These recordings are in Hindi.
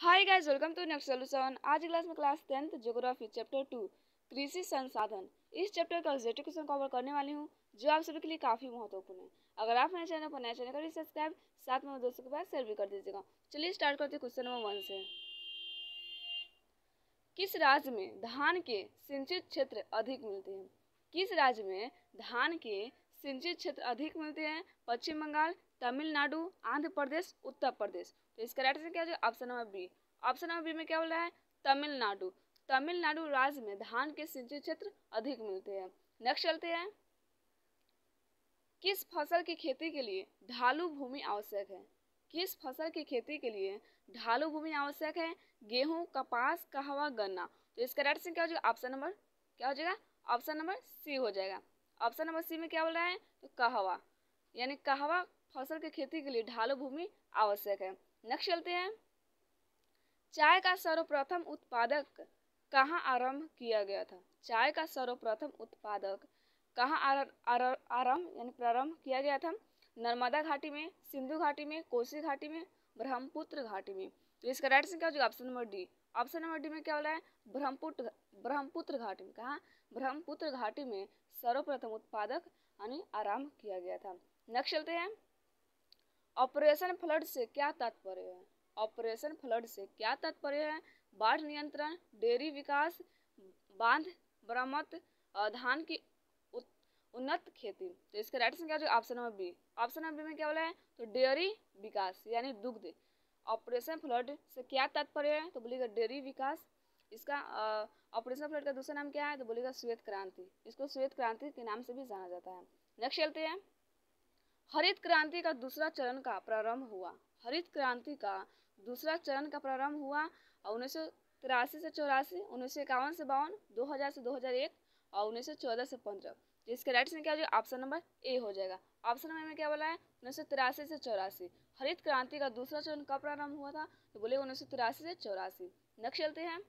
Hi guys, welcome to next solution. आज की क्लास में क्लास 10th ज्योग्राफी चैप्टर 2 कृषि संसाधन। इस चैप्टर का ऑब्जेक्टिव क्वेश्चन कवर करने वाली हूँ जो आप सभी के लिए काफी महत्वपूर्ण है। अगर आप मेरे चैनल पर नया चैनल करिए सब्सक्राइब, साथ में दोस्तों के पास शेयर भी कर दीजिएगा। चलिए स्टार्ट करते हैं क्वेश्चन नंबर 1 से। किस राज्य में धान के सिंचित क्षेत्र अधिक मिलते हैं? किस राज्य में धान के सिंचित क्षेत्र अधिक मिलते हैं? पश्चिम बंगाल, तमिलनाडु, आंध्र प्रदेश, उत्तर प्रदेश। तो इसका राइट आंसर क्या हो जाएगा? Option number B. Option number B में क्या बोल रहा है? तमिलनाडु। तमिलनाडु राज्य में धान के सिंचित क्षेत्र अधिक मिलते हैं। नेक्स्ट चलते हैं। किस फसल की खेती के लिए ढालू भूमि आवश्यक है? किस फसल की खेती के लिए ढालू भूमि आवश्यक है? गेहूं, कपास, कहवा, गन्ना। तो इसका राइट आंसर क्या हो जाएगा? ऑप्शन नंबर क्या हो जाएगा? ऑप्शन नंबर सी हो जाएगा। ऑप्शन नंबर सी में क्या बोल रहा है? तो कहवा, यानी कहवा फसल की खेती के लिए ढालू भूमि आवश्यक है। नेक्स्ट चलते हैं। चाय का सर्वप्रथम उत्पादक कहाँ आरंभ किया गया था? चाय का सर्वप्रथम उत्पादक कहाँ आरंभ यानी प्रारंभ किया गया था? नर्मदा घाटी में, सिंधु घाटी में, कोसी घाटी में, ब्रह्मपुत्र घाटी में। तो इसका राइट आंसर क्या हो जाएगा? Option number D. Option number D में क्या हो रहा है? ब्रह्मपुत्र घाटी में। कहाँ? ब्रह्मपुत्र घाटी में सर्वप्रथम उत्पादक यानी आरंभ किया गया था। नेक्स्ट चलते हैं। ऑपरेशन फ्लड से क्या तात्पर्य है? ऑपरेशन फ्लड से क्या तात्पर्य है? बाढ़ नियंत्रण, डेयरी विकास, बांध मरम्मत, धान की उन्नत खेती। तो इसका राइट आंसर क्या हो जाएगा? Option number B. Option number B में क्या बोला है? तो डेयरी विकास यानी दुग्ध। ऑपरेशन फ्लड से क्या तात्पर्य है? तो बोलिएगा डेयरी विकास। इसका ऑपरेशन फ्लड का दूसरा नाम क्या है? तो बोलिएगा श्वेत क्रांति। इसको श्वेत क्रांति के नाम से भी जाना जाता है। नेक्स्ट चलते हैं। हरित क्रांति का दूसरा चरण का प्रारंभ हुआ। हरित क्रांति का दूसरा चरण का प्रारंभ हुआ 1983 से 84, 1951 से 52, 2000 से 2001 और 1914 से 15। इसके राइट में क्या हो जाएगा? ऑप्शन नंबर ए हो जाएगा। ऑप्शन नंबर में क्या बोला है? 1983 से 84। हरित क्रांति का दूसरा चरण कब प्रारंभ हुआ था? तो बोले 1983 से 84। नेक्स्ट चलते हैं।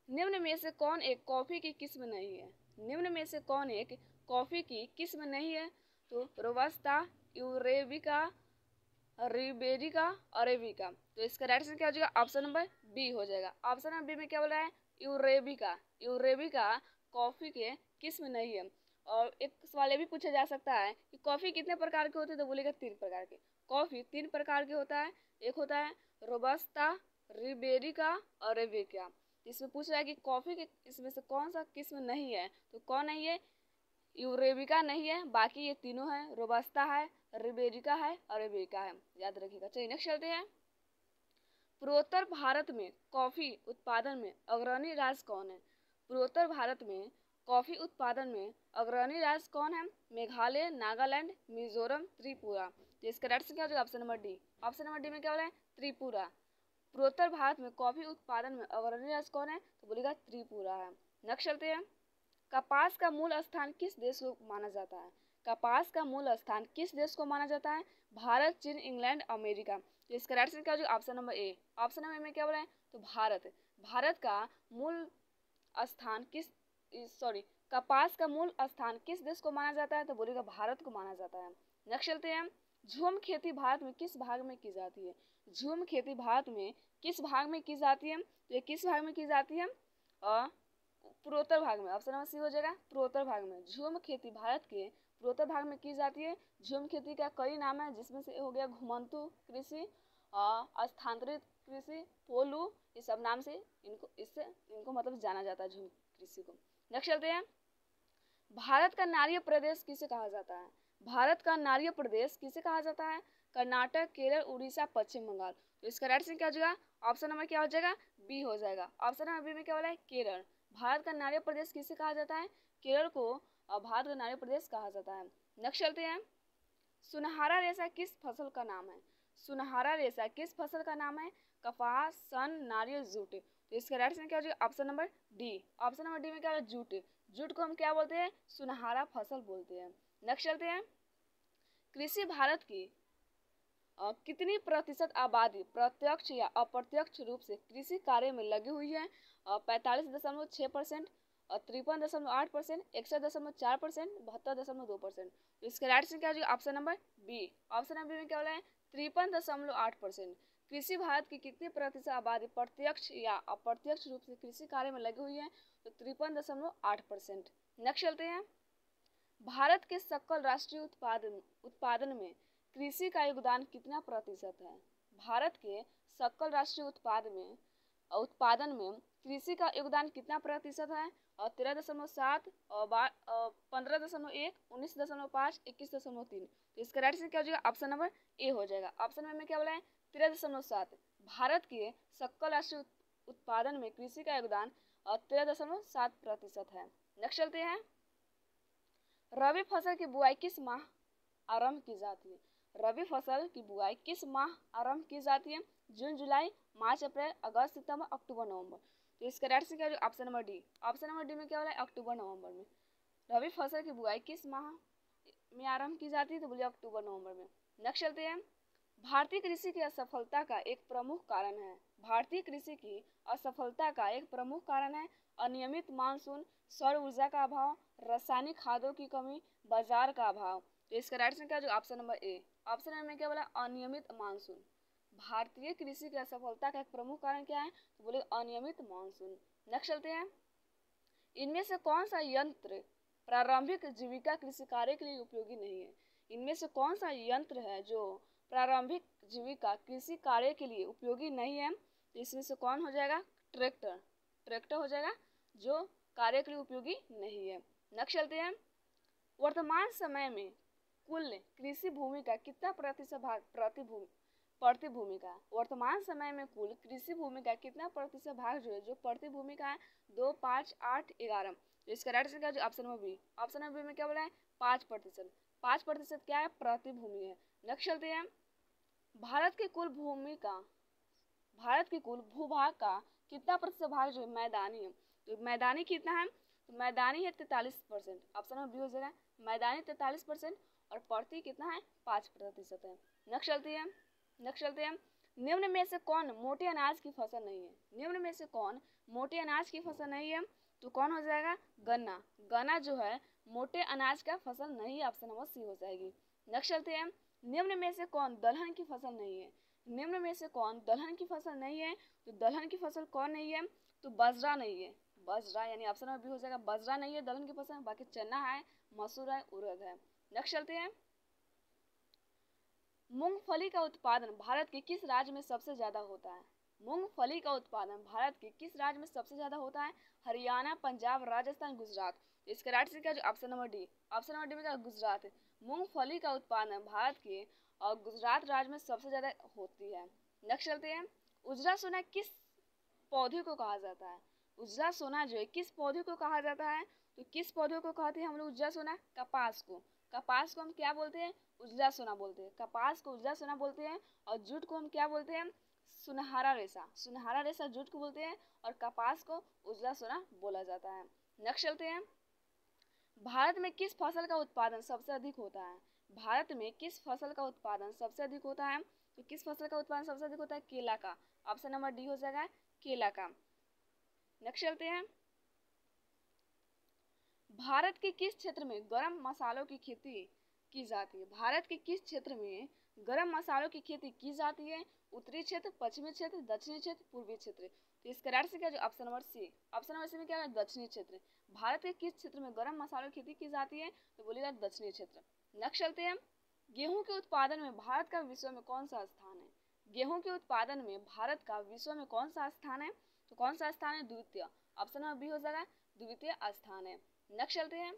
निम्न में से कौन एक कॉफी की किस्म नहीं है? निम्न में से कौन एक कॉफी की किस्म नहीं है? तो रोबस्ता, यूरेबिका, रिबेरिका, अरेबिका। तो इसका राइट आंसर क्या हो जाएगा? ऑप्शन नंबर बी हो जाएगा। ऑप्शन नंबर बी में क्या बोल रहा है? यूरेबिका। यूरेबिका कॉफी के किस्म नहीं है। और एक सवाल ये भी पूछा जा सकता है कि कॉफी कितने प्रकार के होते हैं? तो बोलेगा 3 प्रकार के। कॉफी 3 प्रकार के होता है। एक होता है रोबस्ता, रिबेरिका, अरेबिका। इसमें पूछ रहा है कि कॉफी के इसमें से कौन सा किस्म नहीं है? तो कौन नहीं है? यूरेबिका नहीं है, बाकी ये तीनों है। रोबस्ता है, रिबेरिका है, अरेबिका है। याद रखिएगा। चलिए नेक्स्ट चलते हैं। पूर्वोत्तर भारत में कॉफी उत्पादन में अग्रणी राज्य कौन है? पूर्वोत्तर भारत में कॉफी उत्पादन में अग्रणी राज्य कौन है? मेघालय, नागालैंड, मिजोरम, त्रिपुरा। तो इसका राइट आंसर क्या हो जाएगा? Option number D. Option number D में क्या बोला है? त्रिपुरा। पूर्वोत्तर भारत में कॉफी उत्पादन में अग्रणी राज्य कौन है? तो बोलेगा त्रिपुरा है। नेक्स्ट चलते हैं। कपास का मूल स्थान किस देश को माना जाता है? कपास का मूल स्थान किस देश को माना जाता है? भारत, चीन, इंग्लैंड, अमेरिका। तो इसका राइट आंसर क्या हो जाएगा? Option number A. Option number में क्या बोला है? तो भारत। भारत का मूल स्थान किस सॉरी कपास का मूल स्थान किस देश को माना जाता है? तो बोलेगा भारत को माना जाता है। नेक्स्ट चलते हैं। झूम खेती भारत में किस भाग में की जाती है? झूम खेती भारत में किस भाग में की जाती है? तो ये किस भाग में की जाती है? पूर्वोत्तर भाग में। ऑप्शन नंबर सी हो जाएगा। पूर्वोत्तर भाग में झूम खेती भारत के पूर्वोत्तर भाग में की जाती है। झूम खेती का कई नाम है, जिसमें से हो गया घुमंतु कृषि, स्थानांतरित कृषि, पोलू। ये सब नाम से इनको मतलब जाना जाता है झूम कृषि को। नेक्स्ट चलते हैं। भारत का नारियल प्रदेश किसे कहा जाता है? भारत का नारियल प्रदेश किसे कहा जाता है? कर्नाटक, केरल, उड़ीसा, पश्चिम बंगाल। तो इसका राइट आंसर क्या हो जाएगा? ऑप्शन नंबर क्या हो जाएगा? बी हो जाएगा। ऑप्शन नंबर बी में क्या बोला है? केरल। भारत का नारियल प्रदेश किसे कहा जाता है? केरल को भारत का नारियल प्रदेश कहा जाता है। नेक्स्ट चलते हैं। सुनहरा रेशा किस फसल का नाम है? सुनहरा रेशा किस फसल का नाम है? कपास, सन, नारियल, जूट। तो इसका राइट आंसर क्या हो जाएगा? Option number D. Option number D में क्या है? जूट। जूट को हम क्या बोलते हैं? सुनहरा फसल बोलते हैं। नेक्स्ट चलते हैं। कृषि भारत की कितनी प्रतिशत आबादी प्रत्यक्ष या अप्रत्यक्ष रूप से कृषि कार्य में लगी हुई है? 45.6%, 53.8%, 61.4%, 72.2%। तो इसका राइट आंसर क्या हो जाएगा? Option number B. Option number B में क्या बोला है? 53.8%। कृषि भारत की कितने प्रतिशत आबादी प्रत्यक्ष या अप्रत्यक्ष रूप से कृषि कार्य में लगी हुई है? तो 53.8%। नेक्स्ट चलते हैं, भारत के सकल राष्ट्रीय उत्पादन में कृषि का योगदान कितना प्रतिशत है? भारत के सकल राष्ट्रीय उत्पादन में कृषि का योगदान कितना प्रतिशत है? और 13.7 और 15.1, 19.5, 21.3। तो इसका राइट आंसर क्या हो जाएगा? ऑप्शन नंबर ए हो जाएगा। ऑप्शन नंबर में क्या बोला है? 13.7। भारत के सकल राष्ट्रीय उत्पादन में कृषि का योगदान 13.7% है। नेक्स्ट चलते हैं, रबी फसल की बुआई किस माह आरंभ की जाती है? रबी फसल की बुआई किस माह आरंभ की जाती है? जून, जुलाई, मार्च, अप्रैल, अगस्त, सितंबर, अक्टूबर, नवंबर। तो इसका राइट आंसर क्या है? Option number D. Option number D में क्या हो रहा है? अक्टूबर, नवंबर में। रबी फसल की बुआई किस माह में आरंभ की जाती है? तो बोलिए अक्टूबर, नवंबर में। नेक्स्ट चलते हैं, भारतीय कृषि की असफलता का एक प्रमुख कारण है। भारतीय कृषि की असफलता का एक प्रमुख कारण है अनियमित मानसून, सौर ऊर्जा का अभाव, रासायनिक खादों की कमी, बाजार का अभाव। तो इसका राइट आंसर क्या है? Option number A. Option number में क्या बोला? अनियमित मानसून। भारतीय कृषि की असफलता का एक प्रमुख कारण क्या है? तो बोले अनियमित मानसून। नेक्स्ट चलते हैं, इनमें से कौन सा यंत्र प्रारंभिक जीविका कृषि कार्य के लिए उपयोगी नहीं है? इनमें से कौन सा यंत्र है जो प्रारंभिक जीविका कृषि कार्य के लिए उपयोगी नहीं है? तो इसमें से कौन हो जाएगा? ट्रैक्टर। ट्रैक्टर हो जाएगा जो कार्य के लिए उपयोगी नहीं है। नेक्स्ट चलते हैं, वर्तमान समय में कुल कृषि भूमि का कितना प्रतिशत भाग प्रति भूमि का? वर्तमान समय में कुल कृषि भूमि का कितना प्रतिशत भाग जो है जो प्रति भूमि का है? 2, 5, 8, 11। तो इसका राइट आंसर क्या है? Option number B. Option number B में क्या बोला है? 5%। 5% क्या है? प्रति भूमि है। नेक्स्ट चलते हैं, भारत के कुल भूभाग का कितना प्रतिशत भाग जो है मैदानी है? तो मैदानी कितना है? तो मैदानी है 43%। ऑप्शन नंबर बी हो जाएगा। मैदानी 43% और प्रति कितना है? 5% है। नेक्स्ट चलते हैं, निम्न में से कौन मोटे अनाज की फसल नहीं है? निम्न में से कौन मोटे अनाज की फसल नहीं है? तो कौन हो जाएगा? गन्ना। गन्ना जो है मोटे अनाज का फसल नहीं है। ऑप्शन नंबर सी हो जाएगी। नेक्स्ट चलते हैं, निम्न में से कौन दलहन की फसल नहीं है? निम्न में से कौन दलहन की फसल नहीं है? तो दलहन की फसल कौन नहीं है? तो बाजरा नहीं है। बाजरा यानी ऑप्शन नंबर बी हो जाएगा। बाजरा नहीं है दलहन की फसल, बाकी चना है, मसूर है, उड़द है। नेक्स्ट चलते हैं, मूंगफली का उत्पादन भारत के किस राज्य में सबसे ज्यादा होता है? मूंगफली का उत्पादन भारत के किस राज्य में सबसे ज्यादा होता है? हरियाणा, पंजाब, राजस्थान, गुजरात। इसका राइट आंसर क्या है? Option number D. Option number D में क्या? गुजरात है। मूंगफली का उत्पादन भारत के और गुजरात राज्य में सबसे ज्यादा होती है। नेक्स्ट चलते हैं, उजला सोना किस पौधे को कहा जाता है? उजला सोना जो है किस पौधे को कहा जाता है? तो किस पौधे को कहते हैं हम लोग उजला सोना? कपास को। कपास को हम क्या बोलते हैं? उजला सोना बोलते हैं। कपास को उजला सोना बोलते हैं। और जूट को हम क्या बोलते हैं? सुनहरा रेशा। सुनहरा रेशा जूट को बोलते हैं और कपास को उजला सोना बोला जाता है। नेक्स्ट चलते हैं, भारत में किस फसल का उत्पादन सबसे अधिक होता है? भारत में किस फसल का उत्पादन सबसे अधिक होता है? तो किस फसल का उत्पादन सबसे अधिक होता है? केला का। ऑप्शन नंबर डी हो जाएगा, केला का। नेक्स्ट चलते हैं, भारत के किस क्षेत्र में गरम मसालों की खेती की जाती है? भारत के किस क्षेत्र में गरम मसालों की खेती की जाती है? उत्तरी क्षेत्र, पश्चिमी क्षेत्र, दक्षिणी क्षेत्र, पूर्वी क्षेत्र। तो इसका राइट से क्या जो option number C. Option number C में क्या है? दक्षिणी क्षेत्र। भारत के किस क्षेत्र में गरम मसालों की खेती की जाती है? तो बोलिएगा दक्षिणी क्षेत्र। नेक्स्ट चलते हैं, गेहूं के उत्पादन में भारत का विश्व में कौन सा स्थान है? गेहूं के उत्पादन में भारत का विश्व में कौन सा स्थान है? तो कौन सा स्थान है? द्वितीय। ऑप्शन नंबर बी हो जाएगा, द्वितीय स्थान है। नेक्स्ट चलते हैं,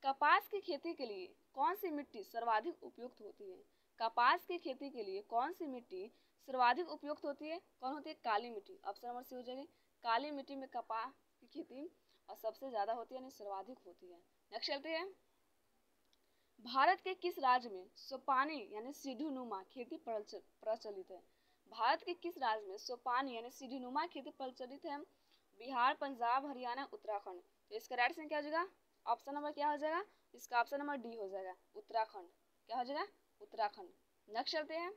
कपास की खेती के लिए कौन सी मिट्टी सर्वाधिक उपयुक्त होती है? कपास की खेती के लिए कौन सी मिट्टी सर्वाधिक उपयुक्त होती है? कौन होती है? काली मिट्टी। ऑप्शन नंबर सी हो जाएगी। काली मिट्टी में कपास की खेती और सबसे ज्यादा होती है, यानी सर्वाधिक होती है। नेक्स्ट चलते हैं, भारत के किस राज्य में सोपानी यानी सीढ़ीनुमा खेती प्रचलित है? भारत के किस राज्य में सोपानी यानी सीढ़ीनुमा खेती प्रचलित है? बिहार, पंजाब, हरियाणा, उत्तराखंड। तो इसका राइट आंसर क्या हो जाएगा? ऑप्शन नंबर क्या हो जाएगा? इसका ऑप्शन नंबर डी हो जाएगा, उत्तराखंड। क्या हो जाएगा? उत्तराखंड। नेक्स्ट चलते हैं,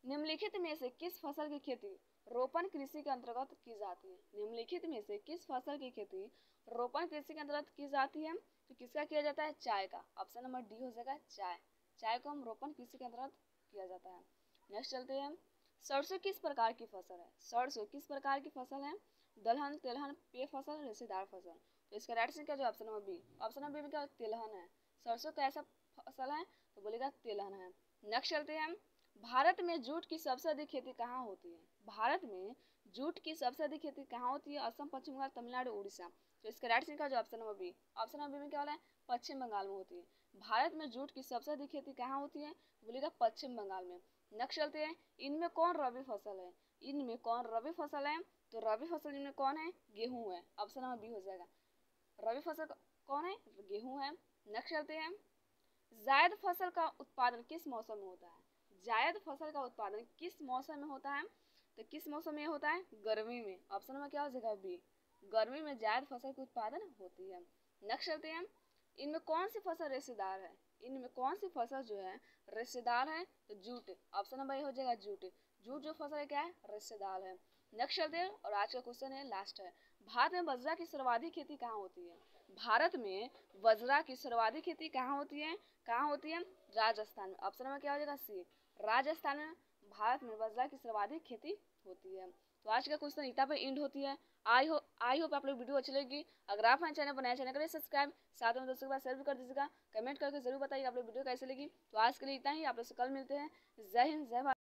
निम्नलिखित में से किस फसल की खेती रोपण कृषि के अंतर्गत की जाती है? निम्नलिखित में से किस फसल की खेती रोपण कृषि के अंतर्गत की जाती है? तो किसका किया जाता है? चाय का। ऑप्शन नंबर डी हो जाएगा, चाय। चाय को हम रोपण कृषि के अंतर्गत किया जाता है। नेक्स्ट चलते हैं, सरसों किस प्रकार की फसल है? सरसों किस प्रकार की फसल है? दलहन, तिलहन, पेय फसल, रेशेदार फसल। तो इसका राइट आंसर क्या जो option number B. Option number B में क्या तिलहन है। सरसों कैसा फसल है? तो बोलेगा तिलहन है। नेक्स्ट चलते हैं, भारत में जूट की सबसे अधिक खेती कहाँ होती है? भारत में जूट की सबसे अधिक खेती कहाँ होती है? असम, पश्चिम बंगाल, तमिलनाडु, उड़ीसा। तो इसका राइट आंसर क्या जो option number B. Option number B में क्या वाला है? पश्चिम बंगाल में होती है। भारत में जूट की सबसे अधिक खेती कहाँ होती है? बोलेगा पश्चिम बंगाल में। नेक्स्ट चलते हैं, इनमें कौन रबी फसल है? इनमें कौन रबी फसल है? तो रबी फसल इनमें कौन है? गेहूं है। ऑप्शन नंबर बी हो जाएगा। रबी फसल कौन है? गेहूं है। नेक्स्ट चलते हैं, जायद फसल का उत्पादन किस मौसम में होता है? जायद फसल का उत्पादन किस मौसम में होता है? तो किस मौसम में होता है? गर्मी में। ऑप्शन नंबर क्या हो जाएगा? बी। गर्मी में जायद फसल की उत्पादन होती है। नेक्स्ट चलते हैं, इनमें कौन सी फसल रेशेदार है? इनमें कौन सी फसल जो है रेशेदार है? तो जूट। ऑप्शन नंबर ए हो जाएगा जूट। जूट जो फसल है क्या है? रेशेदार है। नेक्स्ट चलते हैं, और आज का क्वेश्चन है लास्ट है, भारत में बाजरा की सर्वाधिक खेती कहाँ होती है? भारत में बाजरा की सर्वाधिक खेती कहाँ होती है? कहाँ होती है? राजस्थान में। ऑप्शन नंबर क्या हो जाएगा? सी। राजस्थान में भारत में बाजरा की सर्वाधिक खेती होती है। तो आज का क्वेश्चन इतना पर एंड होती है। आई होप आप लोग वीडियो अच्छी लगी। अगर आप हमारे चैनल पर नया चैनल करें सब्सक्राइब, साथ में दोस्तों के पास शेयर भी कर दीजिएगा। कमेंट करके जरूर बताइए आप लोग वीडियो कैसे लगी। तो आज के लिए इतना ही, आप लोग से कल मिलते हैं। जय हिंद, जय भारत।